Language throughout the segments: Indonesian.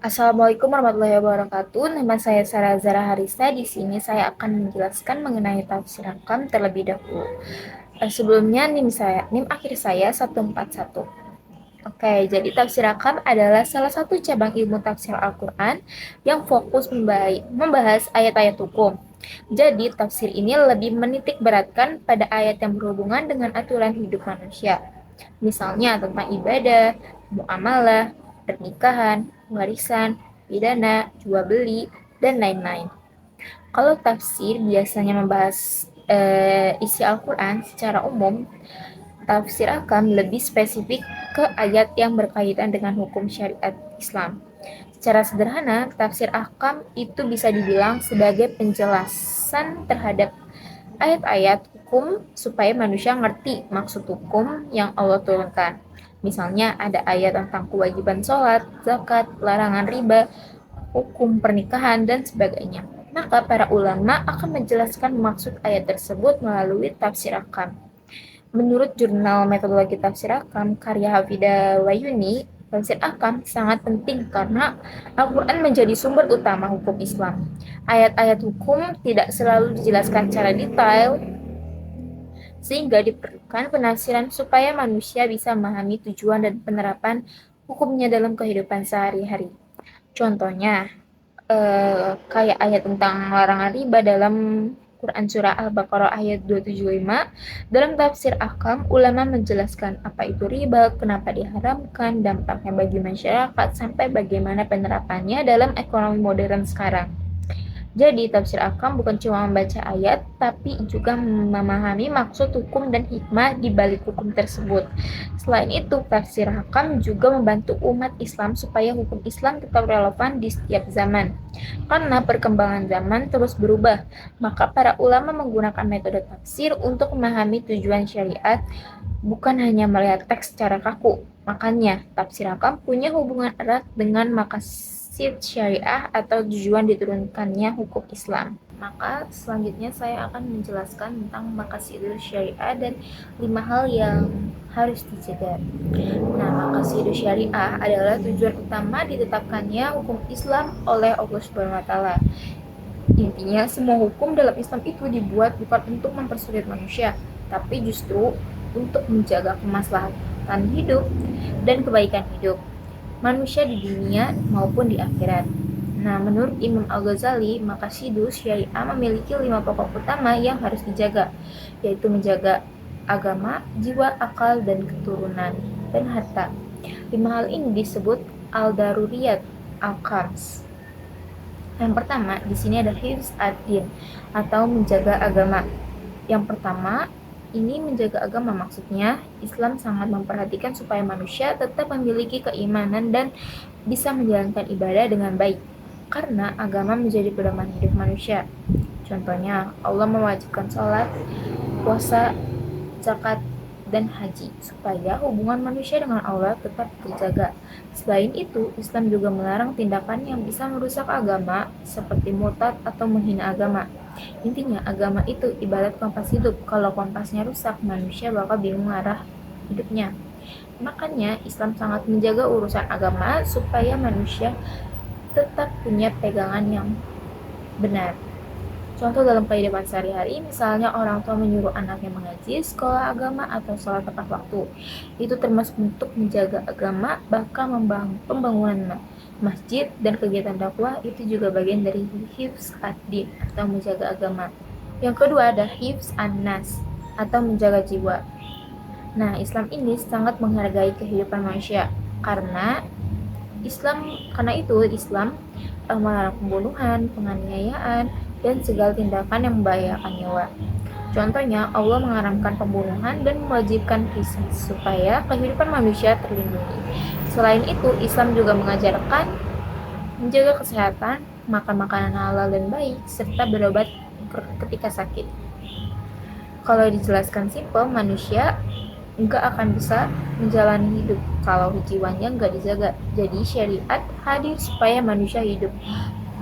Assalamualaikum warahmatullahi wabarakatuh. Nama saya Sarah Zara Harisa. Di sini saya akan menjelaskan mengenai tafsir rakam terlebih dahulu. Sebelumnya NIM akhir saya 141. Oke, jadi tafsir rakam adalah salah satu cabang ilmu tafsir Al-Quran yang fokus membahas ayat-ayat hukum. Jadi, tafsir ini lebih menitik beratkan pada ayat yang berhubungan dengan aturan hidup manusia. Misalnya tentang ibadah, muamalah, pernikahan, warisan, pidana, jual beli, dan lain-lain. Kalau tafsir biasanya membahas isi Al-Quran secara umum, tafsir akam lebih spesifik ke ayat yang berkaitan dengan hukum syariat Islam. Secara sederhana, tafsir akam itu bisa dibilang sebagai penjelasan terhadap ayat-ayat hukum supaya manusia ngerti maksud hukum yang Allah turunkan. Misalnya ada ayat tentang kewajiban sholat, zakat, larangan riba, hukum pernikahan, dan sebagainya. Maka para ulama akan menjelaskan maksud ayat tersebut melalui tafsir akam. Menurut jurnal metodologi tafsir akam karya Hafidah Wayuni, tafsir akam sangat penting karena Al-Quran menjadi sumber utama hukum Islam. Ayat-ayat hukum tidak selalu dijelaskan secara detail, sehingga diperlukan penafsiran supaya manusia bisa memahami tujuan dan penerapan hukumnya dalam kehidupan sehari-hari. Contohnya, kayak ayat tentang larangan riba dalam Quran Surah Al-Baqarah ayat 275. Dalam tafsir Ahkam, ulama menjelaskan apa itu riba, kenapa diharamkan, dampaknya bagi masyarakat, sampai bagaimana penerapannya dalam ekonomi modern sekarang. Jadi, tafsir Ahkam bukan cuma membaca ayat, tapi juga memahami maksud hukum dan hikmah di balik hukum tersebut. Selain itu, tafsir Ahkam juga membantu umat Islam supaya hukum Islam tetap relevan di setiap zaman. Karena perkembangan zaman terus berubah, maka para ulama menggunakan metode tafsir untuk memahami tujuan syariat, bukan hanya melihat teks secara kaku. Makanya, tafsir Ahkam punya hubungan erat dengan maqasid syariah atau tujuan diturunkannya hukum Islam. Maka selanjutnya saya akan menjelaskan tentang maqasid syariah dan 5 hal yang harus dijaga. Nah, maqasid syariah adalah tujuan utama ditetapkannya hukum Islam oleh Allah Subhanahu wa taala. Intinya, semua hukum dalam Islam itu dibuat bukan untuk mempersulit manusia, tapi justru untuk menjaga kemaslahatan hidup dan kebaikan hidup manusia di dunia maupun di akhirat. Nah, menurut Imam Al-Ghazali, maqasidus syariah memiliki 5 pokok utama yang harus dijaga, yaitu menjaga agama, jiwa, akal, dan keturunan, dan harta. 5 hal ini disebut al-daruriyat al-khams. Yang pertama, di sini ada hifz ad-din atau menjaga agama. Yang pertama, ini menjaga agama, maksudnya Islam sangat memperhatikan supaya manusia tetap memiliki keimanan dan bisa menjalankan ibadah dengan baik, karena agama menjadi pedoman hidup manusia. Contohnya, Allah mewajibkan sholat, puasa, zakat, dan haji supaya hubungan manusia dengan Allah tetap terjaga. Selain itu, Islam juga melarang tindakan yang bisa merusak agama seperti murtad atau menghina agama. Intinya, agama itu ibarat kompas hidup. Kalau kompasnya rusak, manusia bakal bingung arah hidupnya. Makanya, Islam sangat menjaga urusan agama supaya manusia tetap punya pegangan yang benar. Contoh dalam kehidupan sehari-hari, misalnya orang tua menyuruh anaknya mengaji, sekolah agama, atau sholat tepat waktu. Itu termasuk untuk menjaga agama, bahkan pembangunan masjid dan kegiatan dakwah itu juga bagian dari hifz ad-din atau menjaga agama. Yang kedua ada hifz an-nas atau menjaga jiwa. Nah, Islam ini sangat menghargai kehidupan manusia karena Islam melarang pembunuhan, penganiayaan, dan segala tindakan yang membahayakan nyawa. Contohnya, Allah mengharamkan pembunuhan dan mewajibkan qisas supaya kehidupan manusia terlindungi. Selain itu, Islam juga mengajarkan menjaga kesehatan, makan makanan halal dan baik, serta berobat ketika sakit. Kalau dijelaskan simpel, manusia nggak akan bisa menjalani hidup kalau jiwanya nggak dijaga. Jadi syariat hadir supaya manusia hidup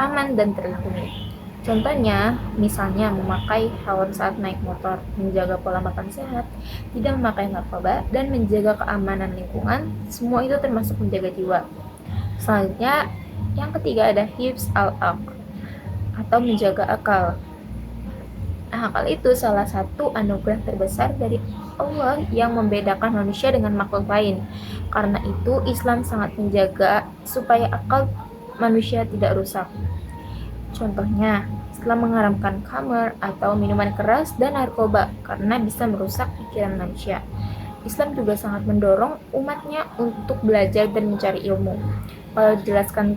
aman dan terlindungi. Contohnya, misalnya memakai helm saat naik motor, menjaga pola makan sehat, tidak memakai narkoba, dan menjaga keamanan lingkungan. Semua itu termasuk menjaga jiwa. Selanjutnya, Yang ketiga ada hifz al-aql atau menjaga akal. Akal itu salah satu anugerah terbesar dari Allah yang membedakan manusia dengan makhluk lain. Karena itu Islam sangat menjaga supaya akal manusia tidak rusak. Contohnya, Islam mengharamkan khamr atau minuman keras dan narkoba karena bisa merusak pikiran manusia. Islam juga sangat mendorong umatnya untuk belajar dan mencari ilmu. Kalau dijelaskan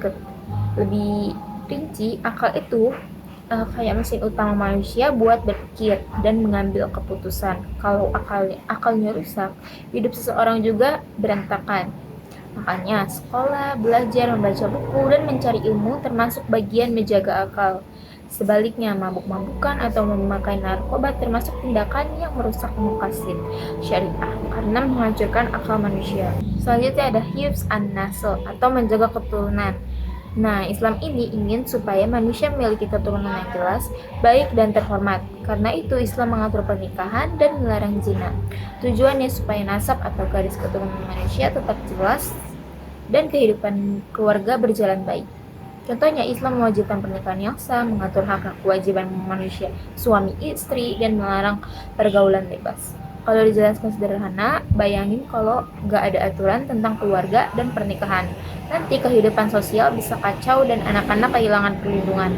lebih rinci, akal itu kayak mesin utama manusia buat berpikir dan mengambil keputusan. Kalau akalnya rusak, hidup seseorang juga berantakan. Makanya, sekolah, belajar, membaca buku, dan mencari ilmu termasuk bagian menjaga akal. Sebaliknya, mabuk-mabukan atau memakai narkoba termasuk tindakan yang merusak maqasid syariah karena menghancurkan akal manusia. Selanjutnya ada hifz an-nasl atau menjaga keturunan. Nah, Islam ini ingin supaya manusia memiliki keturunan yang jelas, baik dan terhormat. Karena itu Islam mengatur pernikahan dan melarang zina. Tujuannya supaya nasab atau garis keturunan manusia tetap jelas dan kehidupan keluarga berjalan baik. Contohnya Islam mewajibkan pernikahan yang sah, mengatur hak-hak kewajiban manusia, suami istri, dan melarang pergaulan bebas. Kalau dijelaskan sederhana, bayangin kalau nggak ada aturan tentang keluarga dan pernikahan. Nanti kehidupan sosial bisa kacau dan anak-anak kehilangan perlindungan.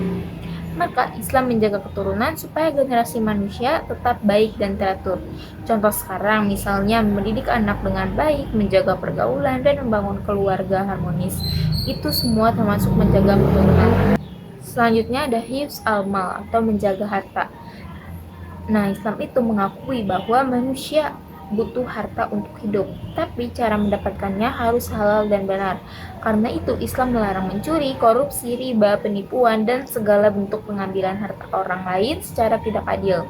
Maka Islam menjaga keturunan supaya generasi manusia tetap baik dan teratur. Contoh sekarang misalnya mendidik anak dengan baik, menjaga pergaulan, dan membangun keluarga harmonis. Itu semua termasuk menjaga keturunan. Selanjutnya ada hifz al-mal atau menjaga harta. Nah, Islam itu mengakui bahwa manusia butuh harta untuk hidup, tapi cara mendapatkannya harus halal dan benar. Karena itu Islam melarang mencuri, korupsi, riba, penipuan, dan segala bentuk pengambilan harta orang lain secara tidak adil.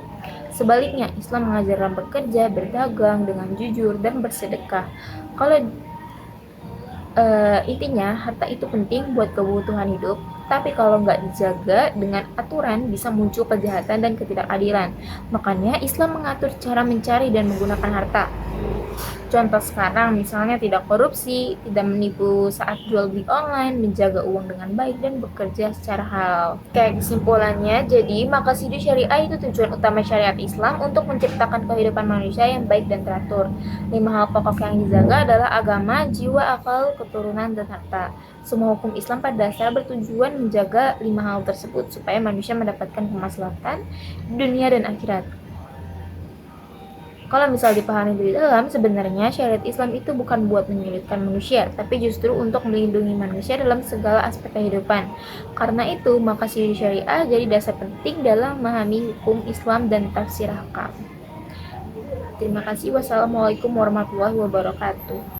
Sebaliknya, Islam mengajarkan bekerja, berdagang dengan jujur, dan bersedekah. Kalau intinya harta itu penting buat kebutuhan hidup, tapi kalau nggak dijaga dengan aturan bisa muncul kejahatan dan ketidakadilan. Makanya Islam mengatur cara mencari dan menggunakan harta. Contoh sekarang misalnya tidak korupsi, tidak menipu saat jual beli online, menjaga uang dengan baik, dan bekerja secara halal. Kayak kesimpulannya, jadi maqasid syariah itu tujuan utama syariat Islam untuk menciptakan kehidupan manusia yang baik dan teratur. 5 hal pokok yang dijaga adalah agama, jiwa, akal, keturunan, dan harta. Semua hukum Islam pada dasarnya bertujuan menjaga 5 hal tersebut supaya manusia mendapatkan kemaslahatan di dunia dan akhirat. Kalau misal dipahami dari dalam, sebenarnya syariat Islam itu bukan buat menyulitkan manusia, tapi justru untuk melindungi manusia dalam segala aspek kehidupan. Karena itu, maqasid syariah jadi dasar penting dalam memahami hukum Islam dan tafsir ahkam. Terima kasih. Wassalamualaikum warahmatullahi wabarakatuh.